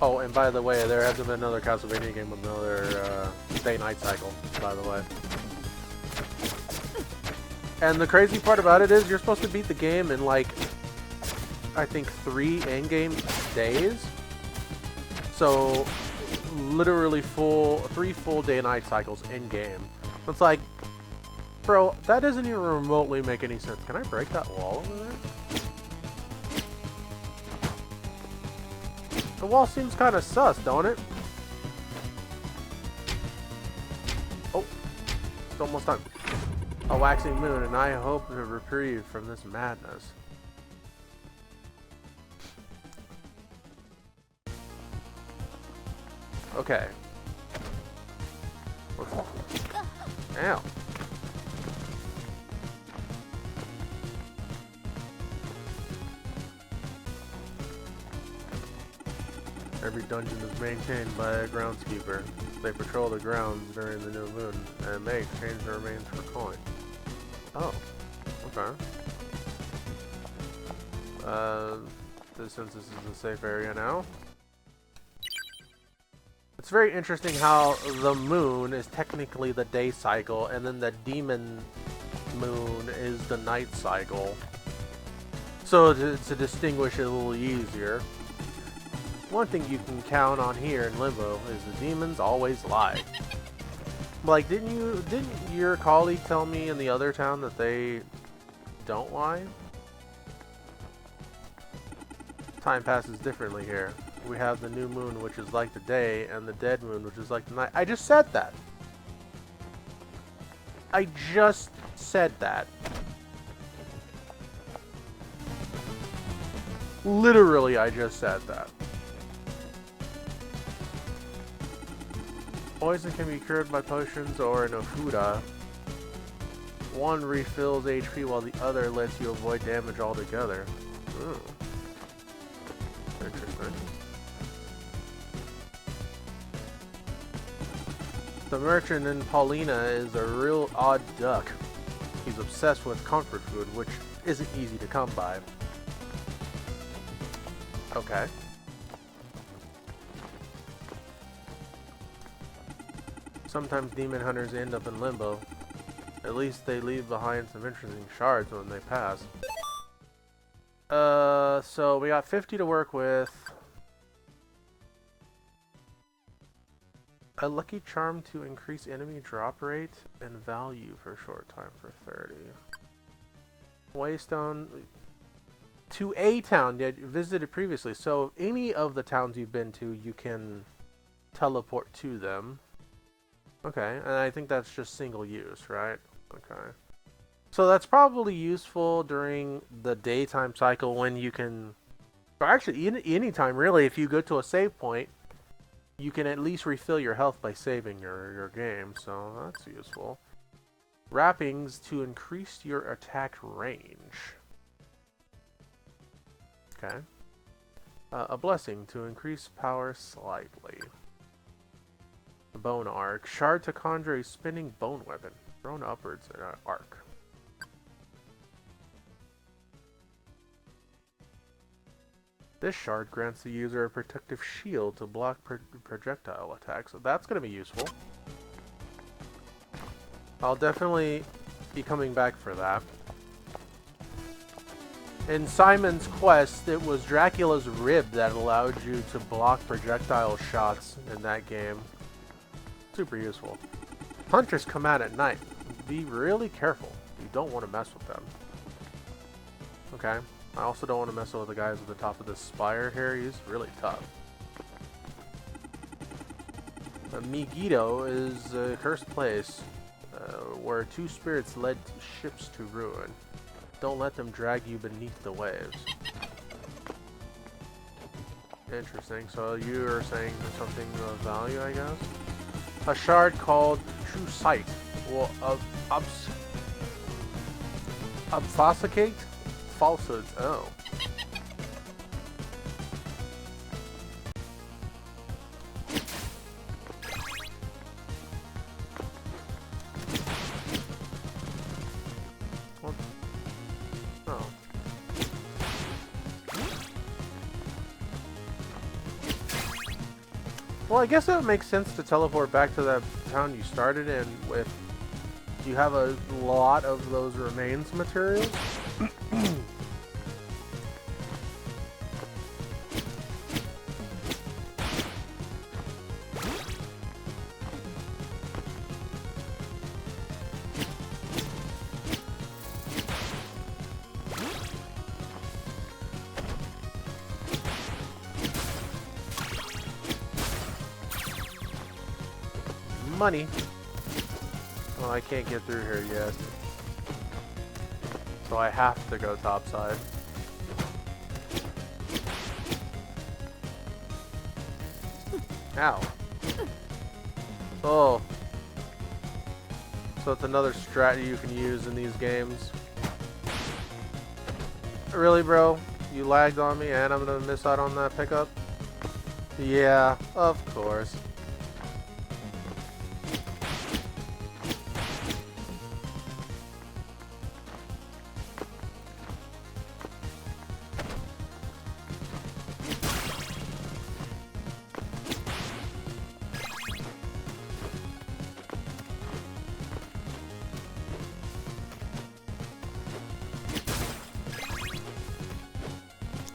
Oh, and by the way, there hasn't been another Castlevania game with another day-night cycle, by the way. And the crazy part about it is you're supposed to beat the game in, like, I think 3 in-game days. So, literally 3 full day-night cycles in-game. It's like, bro, that doesn't even remotely make any sense. Can I break that wall over there? The wall seems kind of sus, don't it? Oh, it's almost done. A waxing moon, and I hope to reprieve from this madness. Okay. Ow. Every dungeon is maintained by a groundskeeper. They patrol the grounds during the new moon and may exchange their remains for coin. Oh, okay. Since this is a safe area now. It's very interesting how the moon is technically the day cycle and then the demon moon is the night cycle. So to distinguish it a little easier. One thing you can count on here in Limbo is the demons always lie. Like, didn't your colleague tell me in the other town that they don't lie? Time passes differently here. We have the new moon, which is like the day, and the dead moon, which is like the night. I just said that. I just said that. Literally, I just said that. Poison can be cured by potions or an Ofuda. One refills HP while the other lets you avoid damage altogether. Ooh. Interesting. The merchant in Paulina is a real odd duck. He's obsessed with comfort food, which isn't easy to come by. Okay. Sometimes demon hunters end up in Limbo. At least they leave behind some interesting shards when they pass. So we got 50 to work with. A lucky charm to increase enemy drop rate and value for a short time for 30. Waystone to a town that you visited previously. So any of the towns you've been to, you can teleport to them. Okay, and I think that's just single use, right? Okay. So that's probably useful during the daytime cycle when you can... Or actually, any time really, if you go to a save point, you can at least refill your health by saving your game, so that's useful. Wrappings to increase your attack range. Okay. A blessing to increase power slightly. Bone arc. Shard to conjure a spinning bone weapon. Thrown upwards in an arc. This shard grants the user a protective shield to block projectile attacks. So that's going to be useful. I'll definitely be coming back for that. In Simon's Quest, it was Dracula's rib that allowed you to block projectile shots in that game. Super useful. Hunters come out at night. Be really careful. You don't want to mess with them. Okay. I also don't want to mess with the guys at the top of this spire here. He's really tough. Megiddo is a cursed place where two spirits led ships to ruin. Don't let them drag you beneath the waves. Interesting. So you are saying something of value, I guess? A shard called True Sight will obfuscate falsehoods. Oh. What? Oh. Well, I guess it would make sense to teleport back to that town you started in with. You have a lot of those remains materials. Money. Well, I can't get through here yet. So I have to go topside. Ow. Oh. So it's another strat you can use in these games. Really, bro? You lagged on me and I'm gonna miss out on that pickup? Yeah, of course.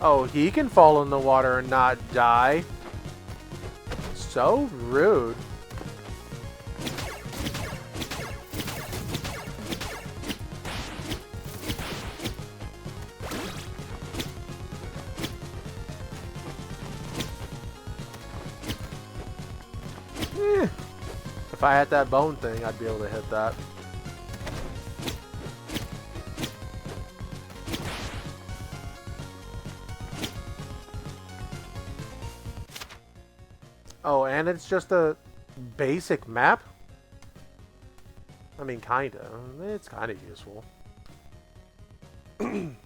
Oh, he can fall in the water and not die. So rude. If I had that bone thing, I'd be able to hit that. Oh, and it's just a basic map? I mean, kinda. It's kinda useful. And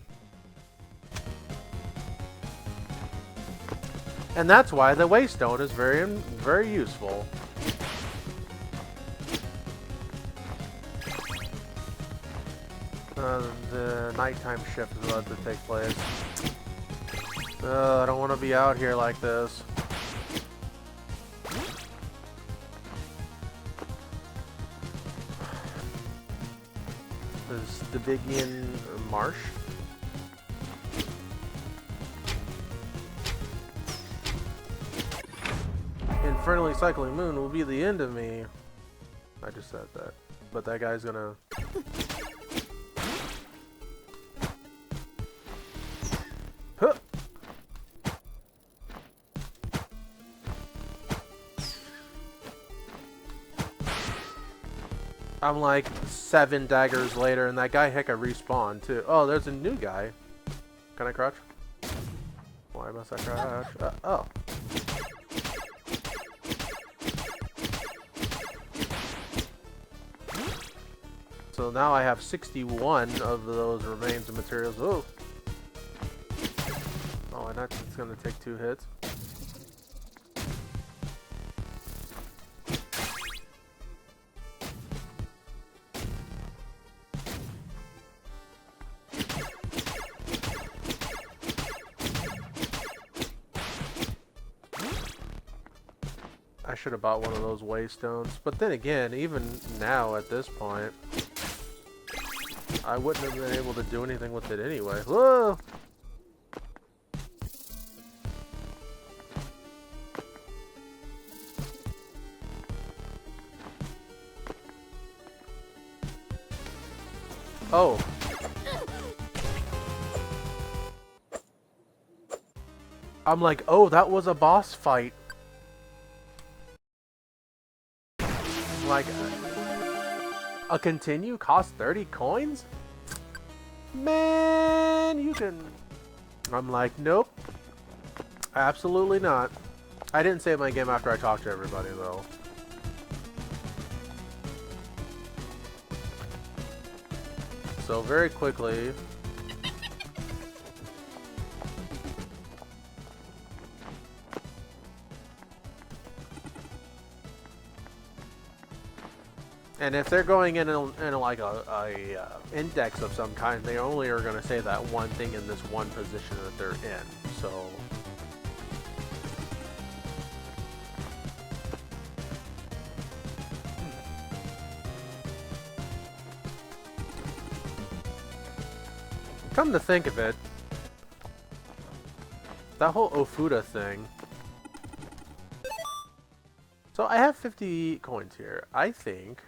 that's why the Waystone is very useful. The nighttime shift is about to take place. I don't want to be out here like this. This Igavania marsh. Infernally cycling moon will be the end of me. I just said that. But that guy's gonna... Huh. I'm like 7 daggers later and that guy heck I respawned too. Oh, there's a new guy. Can I crouch? Why must I crouch? Oh. So now I have 61 of those remains of materials. Oh! Oh, and that's gonna take 2 hits. I should have bought one of those waystones, but then again, even now at this point, I wouldn't have been able to do anything with it anyway. Whoa! Oh. I'm like, oh, that was a boss fight. Like, a continue cost 30 coins? Man, you can... I'm like, nope. Absolutely not. I didn't save my game after I talked to everybody, though. So, very quickly... And if they're going in like a index of some kind, they only are going to say that one thing in this one position that they're in. So Come to think of it, that whole Ofuda thing. So I have 50 coins here. I think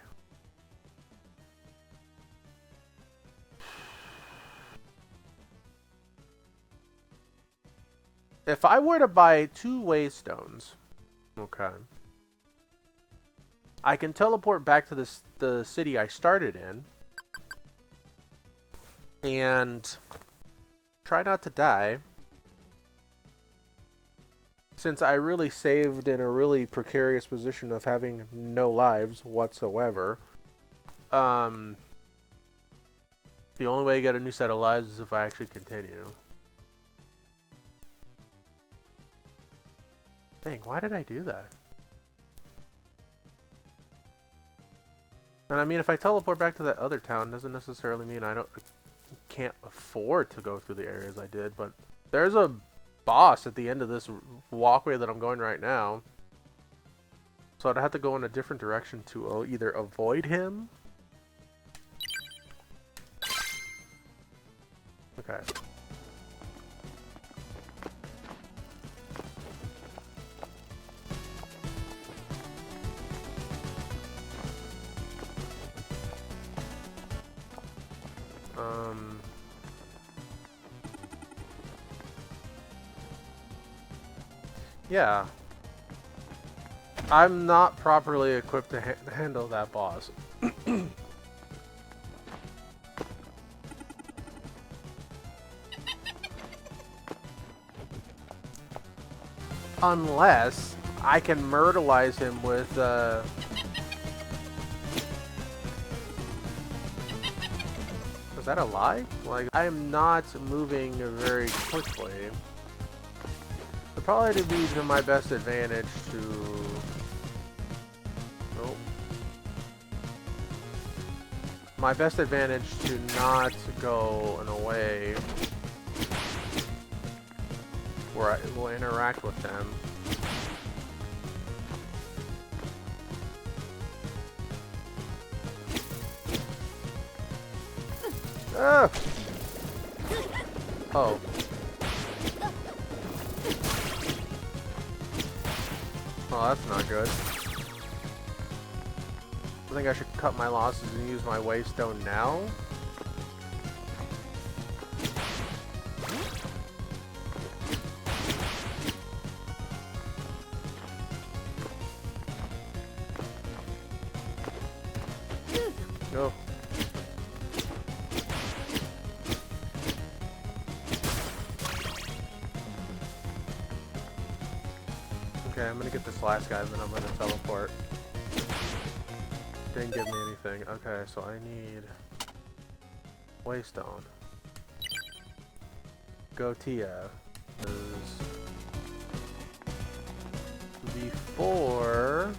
if I were to buy 2 waystones, okay, I can teleport back to the city I started in and try not to die. Since I really saved in a really precarious position of having no lives whatsoever, the only way to get a new set of lives is if I actually continue. Dang, why did I do that? And I mean, if I teleport back to that other town, doesn't necessarily mean I can't afford to go through the areas I did, but there's a boss at the end of this walkway that I'm going right now. So I'd have to go in a different direction to either avoid him. Okay. Yeah. I'm not properly equipped to handle that boss. Unless I can myrtleize him with, is that a lie? Like, I am not moving very quickly. It'd probably be to my best advantage to... Nope. My best advantage to not go in a way where I will interact with them. Ah! Oh. Oh, that's not good. I think I should cut my losses and use my waystone now. No. Okay, I'm gonna get this last guy and then I'm gonna teleport. Didn't give me anything. Okay, so I need waystone. Gotia is before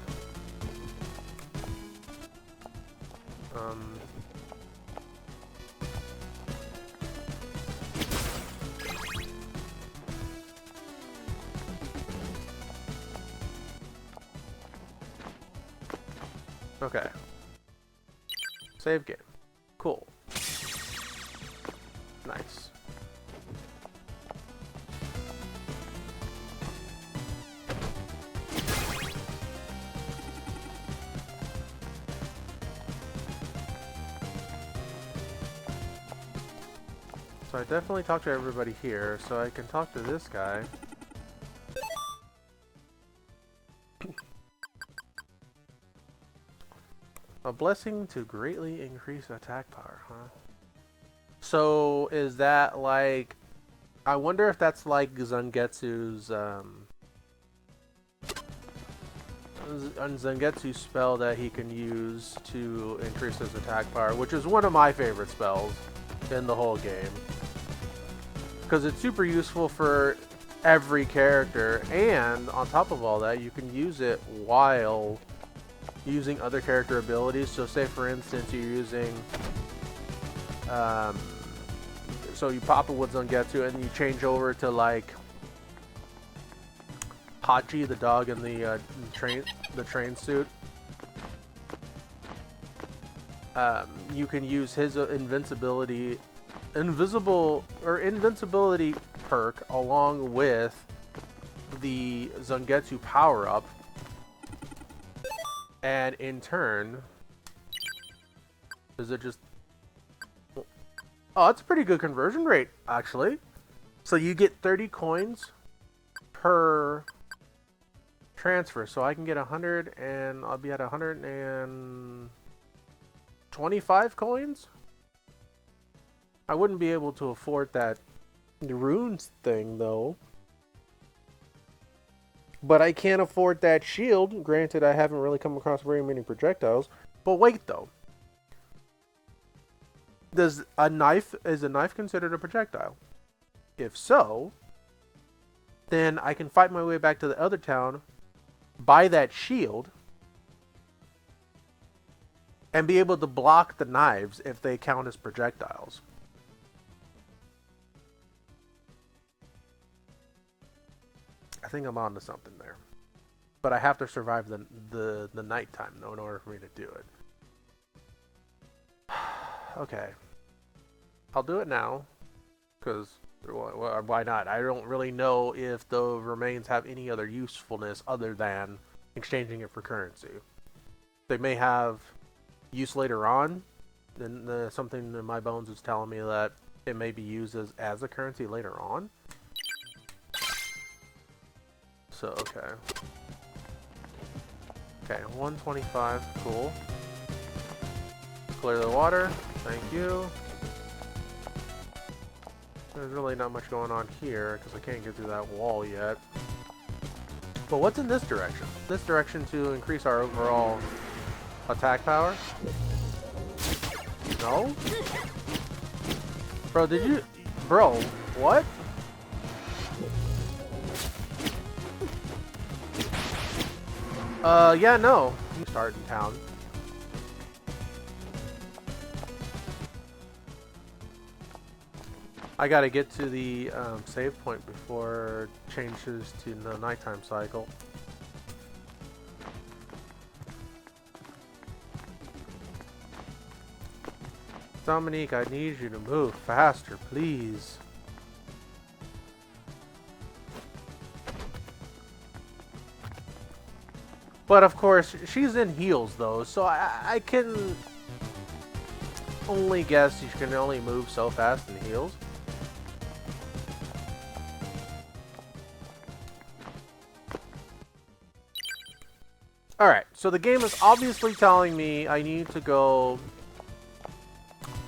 okay. Save game. Cool. Nice. So I definitely talked to everybody here, so I can talk to this guy. A blessing to greatly increase attack power, huh? So is that like... I wonder if that's like Zangetsu's Zangetsu's spell that he can use to increase his attack power, which is one of my favorite spells in the whole game. Because it's super useful for every character, and on top of all that, you can use it while using other character abilities. So say for instance you're using so you pop it with Zangetsu and you change over to like Hachi, the dog in the train suit. You can use his invincibility invisible or invincibility perk along with the Zangetsu power up, and in turn, does it just... Oh, that's a pretty good conversion rate, actually. So you get 30 coins per transfer. So I can get 100 and I'll be at 125 coins? I wouldn't be able to afford that runes thing, though. But I can't afford that shield. Granted, I haven't really come across very many projectiles. But wait, though. Is a knife considered a projectile? If so, then I can fight my way back to the other town, buy that shield, and be able to block the knives if they count as projectiles. I think I'm on to something there. But I have to survive the nighttime, though, in order for me to do it. Okay. I'll do it now. Because, why not? I don't really know if the remains have any other usefulness other than exchanging it for currency. They may have use later on. Then something in my bones is telling me that it may be used as a currency later on. So, okay. Okay, 125. Cool. Clear the water. Thank you. There's really not much going on here because I can't get through that wall yet. But what's in this direction? This direction to increase our overall attack power? No? Bro, did you... Bro, what? Yeah, no. You start in town. I gotta get to the save point before it changes to the nighttime cycle. Dominique, I need you to move faster, please. But of course, she's in heels though, so I can only guess she can only move so fast in heels. Alright, so the game is obviously telling me I need to go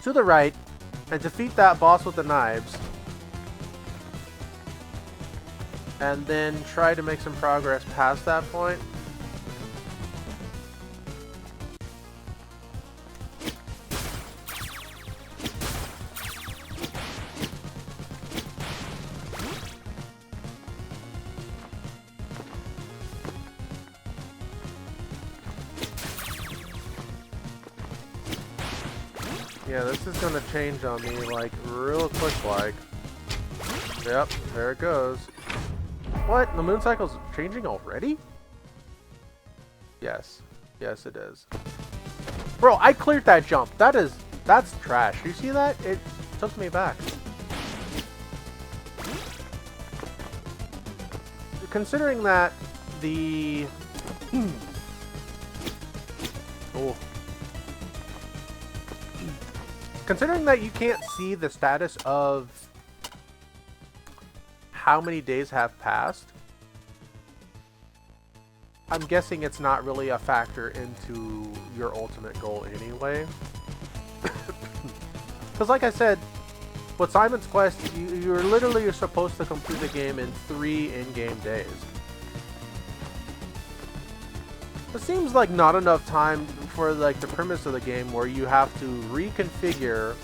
to the right and defeat that boss with the knives. And then try to make some progress past that point. Yeah, this is gonna change on me, like, real quick, like. Yep, there it goes. What? The moon cycle's changing already? Yes. Yes, it is. Bro, I cleared that jump. That's trash. You see that? It took me back. Considering that the... Oh. Considering that you can't see the status of how many days have passed, I'm guessing it's not really a factor into your ultimate goal anyway. Because like I said, with Simon's Quest, you're literally supposed to complete the game in 3 in-game days. It seems like not enough time for like the premise of the game where you have to reconfigure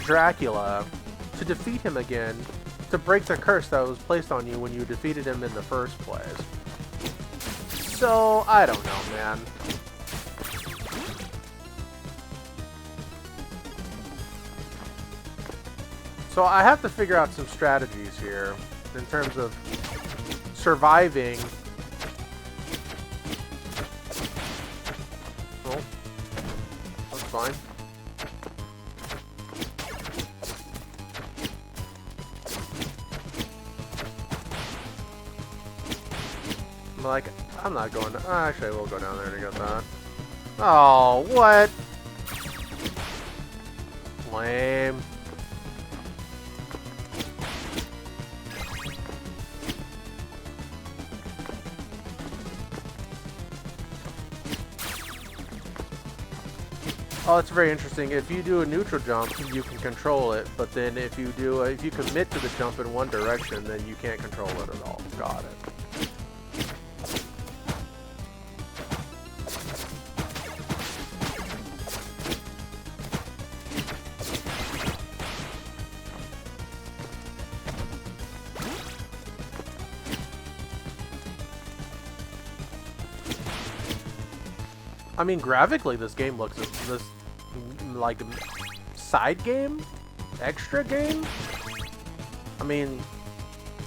Dracula to defeat him again to break the curse that was placed on you when you defeated him in the first place. So, I don't know, man. So I have to figure out some strategies here in terms of surviving. Oh, that's fine. Like, I'm not going to... actually, we'll go down there to get that. Oh, what? Lame. Oh, it's very interesting. If you do a neutral jump, you can control it, but then if you commit to the jump in one direction, then you can't control it at all. Got it. I mean, graphically, this game looks like side game, extra game. I mean,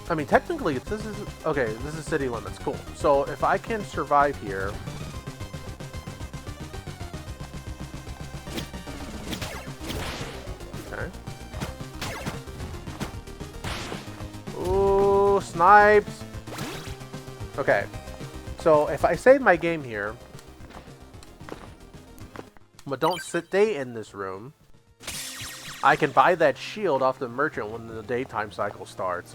technically, this is okay. This is city limits, cool. So if I can survive here, okay. Ooh, snipes. Okay, so if I save my game here. But don't stay in this room. I can buy that shield off the merchant when the daytime cycle starts.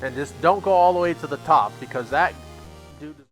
And just don't go all the way to the top, because that dude...